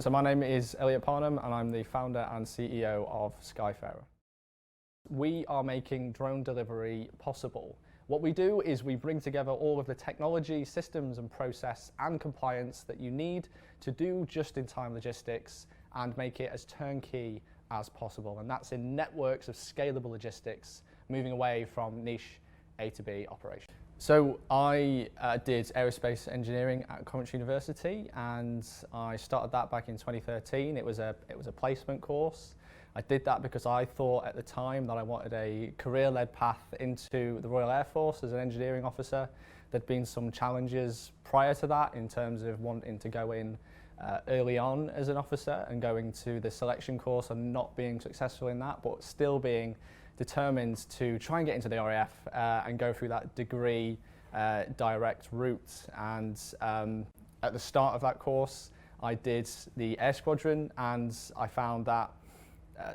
So my name is Elliot Parnham and I'm the founder and CEO of SkyFarer. We are making drone delivery possible. What we do is we bring together all of the technology, systems and process and compliance that you need to do just-in-time logistics and make it as turnkey as possible. And that's in networks of scalable logistics, moving away from niche A to B operations. So I did aerospace engineering at Coventry University, and I started that back in 2013. It was a placement course. I did that because I thought at the time that I wanted a career-led path into the Royal Air Force as an engineering officer. There'd been some challenges prior to that in terms of wanting to go in early on as an officer and going to the selection course and not being successful in that, but still being determined to try and get into the RAF and go through that degree direct route. And at the start of that course, I did the Air Squadron, and I found that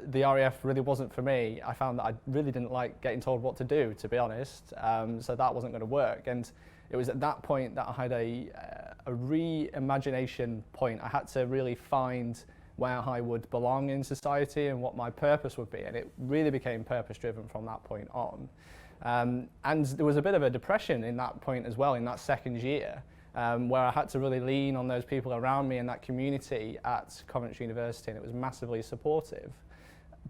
the RAF really wasn't for me. I found that I really didn't like getting told what to do, to be honest, so that wasn't going to work. And it was at that point that I had a reimagination point. I had to really find where I would belong in society and what my purpose would be, and it really became purpose-driven from that point on. And there was a bit of a depression in that point as well, in that second year, where I had to really lean on those people around me and that community at Coventry University, and it was massively supportive.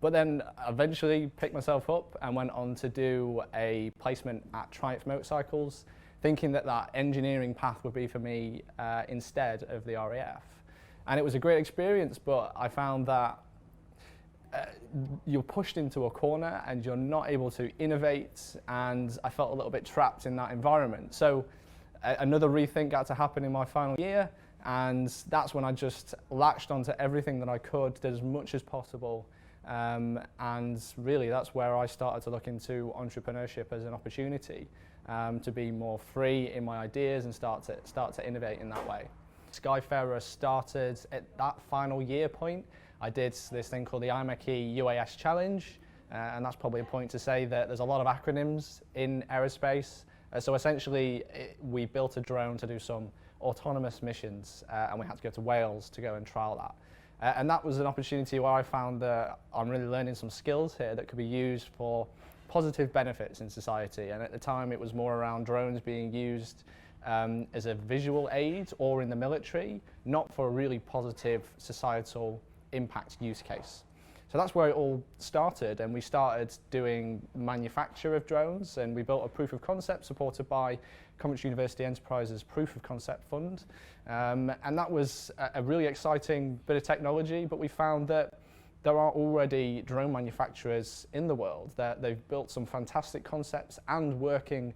But then eventually picked myself up and went on to do a placement at Triumph Motorcycles, thinking that that engineering path would be for me instead of the RAF. And it was a great experience, but I found that you're pushed into a corner and you're not able to innovate, and I felt a little bit trapped in that environment. So another rethink had to happen in my final year, and that's when I just latched onto everything that I could, did as much as possible, and really that's where I started to look into entrepreneurship as an opportunity to be more free in my ideas and start to innovate in that way. SkyFarer started at that final year point. I did this thing called the IMechE UAS Challenge, and that's probably a point to say that there's a lot of acronyms in aerospace. So essentially, we built a drone to do some autonomous missions, and we had to go to Wales to go and trial that. And that was an opportunity where I found that I'm really learning some skills here that could be used for positive benefits in society. And at the time, it was more around drones being used as a visual aid or in the military, not for a really positive societal impact use case. So that's where it all started, and we started doing manufacture of drones, and we built a proof of concept supported by Coventry University Enterprises Proof of Concept Fund. And that was a really exciting bit of technology, but we found that there are already drone manufacturers in the world that they've built some fantastic concepts and working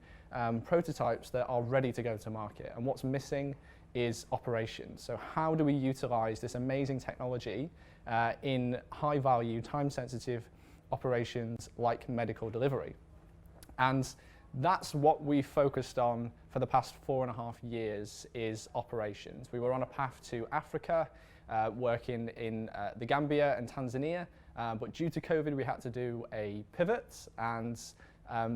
prototypes that are ready to go to market. And what's missing is operations. So how do we utilize this amazing technology in high value, time sensitive operations like medical delivery? And that's what we focused on for the past 4.5 years, is operations. We were on a path to Africa, working in the Gambia and Tanzania, but due to COVID we had to do a pivot, and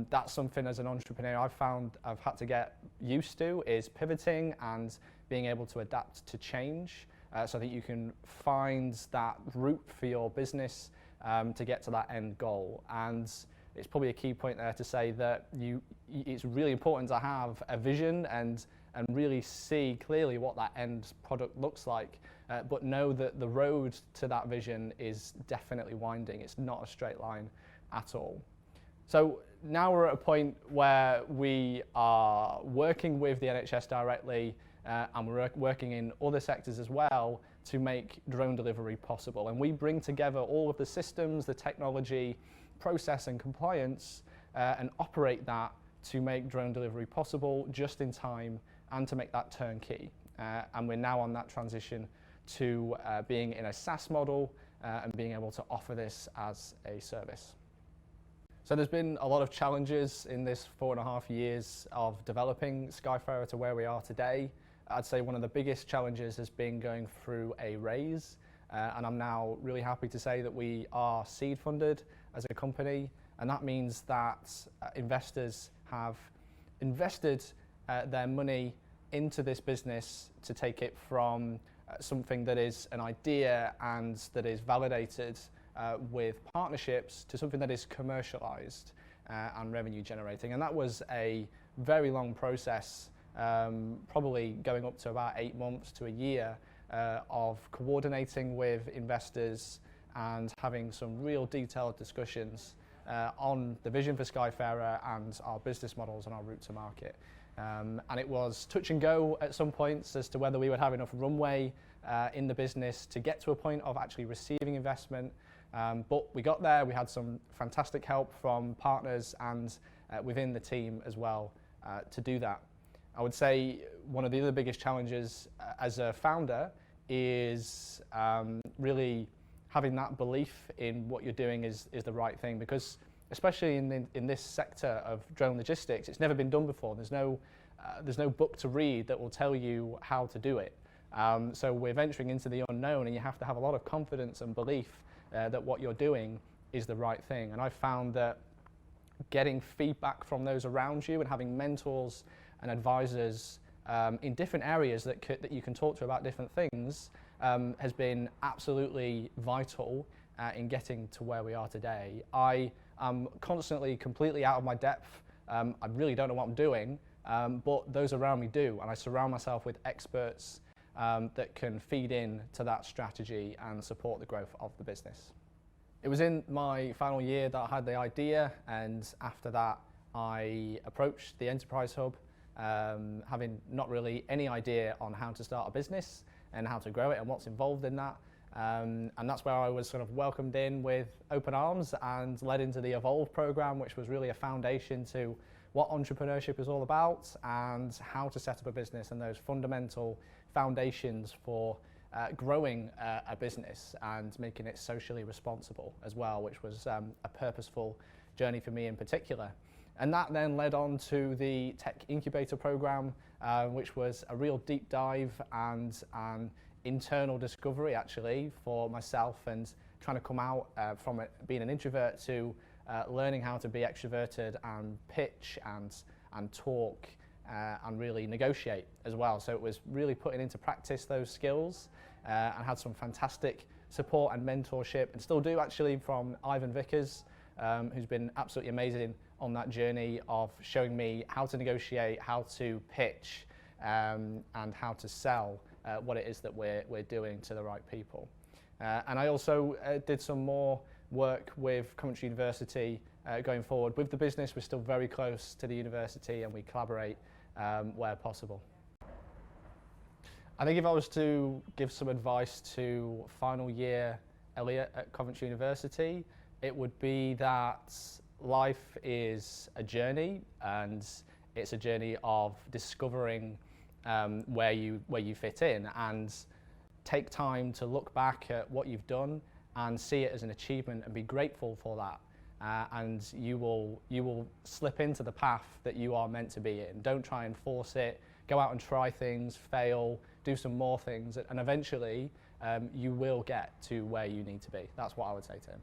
that's something as an entrepreneur I've found I've had to get used to, is pivoting and being able to adapt to change so that you can find that route for your business to get to that end goal. And it's probably a key point there to say that it's really important to have a vision and really see clearly what that end product looks like, but know that the road to that vision is definitely winding. It's not a straight line at all. So now we're at a point where we are working with the NHS directly, and we're working in other sectors as well to make drone delivery possible. And we bring together all of the systems, the technology, process and compliance, and operate that to make drone delivery possible just in time and to make that turnkey. And we're now on that transition to being in a SaaS model and being able to offer this as a service. So there's been a lot of challenges in this 4.5 years of developing SkyFarer to where we are today. I'd say one of the biggest challenges has been going through a raise, and I'm now really happy to say that we are seed funded as a company, and that means that investors have invested their money into this business to take it from something that is an idea and that is validated with partnerships to something that is commercialized and revenue generating. And that was a very long process, probably going up to about 8 months to a year of coordinating with investors and having some real detailed discussions on the vision for SkyFarer and our business models and our route to market. And it was touch and go at some points as to whether we would have enough runway in the business to get to a point of actually receiving investment. But we got there. We had some fantastic help from partners and within the team as well to do that. I would say one of the other biggest challenges as a founder is really having that belief in what you're doing is the right thing, because especially in this sector of drone logistics, it's never been done before. There's no book to read that will tell you how to do it. So we're venturing into the unknown, and you have to have a lot of confidence and belief that what you're doing is the right thing. And I found that getting feedback from those around you and having mentors and advisors in different areas that you can talk to about different things has been absolutely vital in getting to where we are today. I am constantly completely out of my depth. I really don't know what I'm doing, but those around me do, and I surround myself with experts that can feed in to that strategy and support the growth of the business. It was in my final year that I had the idea, and after that I approached the Enterprise Hub, having not really any idea on how to start a business and how to grow it and what's involved in that. And that's where I was sort of welcomed in with open arms and led into the Evolve program, which was really a foundation to what entrepreneurship is all about and how to set up a business and those fundamental foundations for growing a business and making it socially responsible as well, which was a purposeful journey for me in particular. And that then led on to the Tech Incubator program, which was a real deep dive and an internal discovery actually for myself, and trying to come out from being an introvert to learning how to be extroverted and pitch and talk and really negotiate as well. So it was really putting into practice those skills and had some fantastic support and mentorship, and still do actually, from Ivan Vickers, who's been absolutely amazing on that journey of showing me how to negotiate, how to pitch, and how to sell what it is that we're doing to the right people. And I also did some more work with Coventry University going forward. With the business, we're still very close to the university and we collaborate where possible. I think if I was to give some advice to final year Elliot at Coventry University, it would be that life is a journey, and it's a journey of discovering where you fit in, and take time to look back at what you've done and see it as an achievement and be grateful for that, and you will slip into the path that you are meant to be in. Don't try and force it. Go out and try things, fail, do some more things, and eventually you will get to where you need to be. That's what I would say to him.